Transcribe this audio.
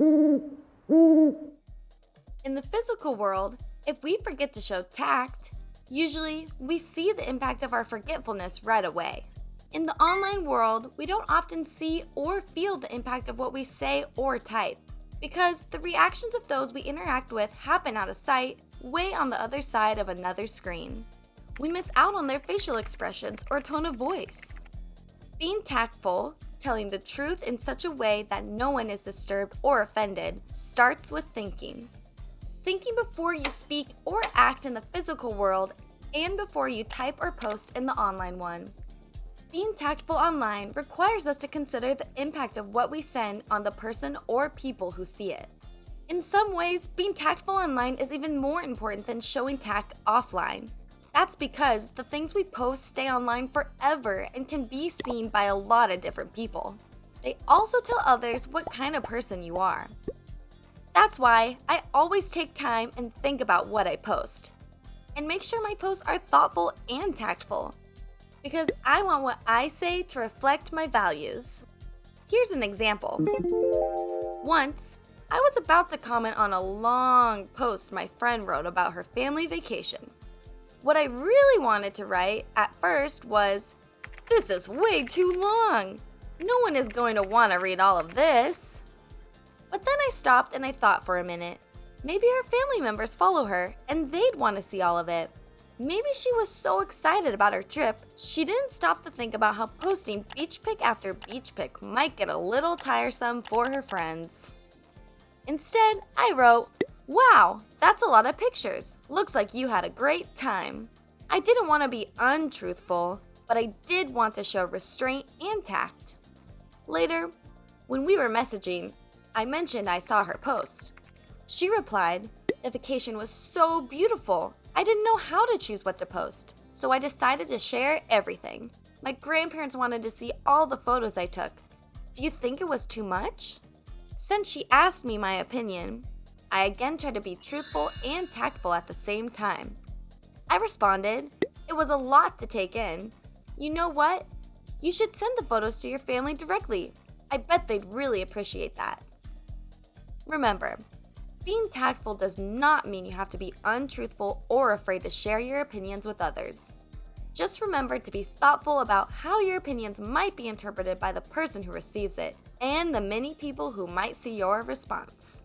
In the physical world, if we forget to show tact, usually we see the impact of our forgetfulness right away. In the online world, we don't often see or feel the impact of what we say or type, because the reactions of those we interact with happen out of sight, way on the other side of another screen. We miss out on their facial expressions or tone of voice. Being tactful, telling the truth in such a way that no one is disturbed or offended, starts with thinking. Thinking before you speak or act in the physical world and before you type or post in the online one. Being tactful online requires us to consider the impact of what we send on the person or people who see it. In some ways, being tactful online is even more important than showing tact offline. That's because the things we post stay online forever and can be seen by a lot of different people. They also tell others what kind of person you are. That's why I always take time and think about what I post, and make sure my posts are thoughtful and tactful, because I want what I say to reflect my values. Here's an example. Once, I was about to comment on a long post my friend wrote about her family vacation. What I really wanted to write at first was, "This is way too long. No one is going to want to read all of this." But then I stopped and I thought for a minute. Maybe her family members follow her and they'd want to see all of it. Maybe she was so excited about her trip, she didn't stop to think about how posting beach pic after beach pic might get a little tiresome for her friends. Instead, I wrote, "Wow, that's a lot of pictures. Looks like you had a great time." I didn't want to be untruthful, but I did want to show restraint and tact. Later, when we were messaging, I mentioned I saw her post. She replied, "The vacation was so beautiful. I didn't know how to choose what to post, so I decided to share everything. My grandparents wanted to see all the photos I took. Do you think it was too much?" Since she asked me my opinion, I again tried to be truthful and tactful at the same time. I responded, "It was a lot to take in. You know what? You should send the photos to your family directly. I bet they'd really appreciate that." Remember, being tactful does not mean you have to be untruthful or afraid to share your opinions with others. Just remember to be thoughtful about how your opinions might be interpreted by the person who receives it and the many people who might see your response.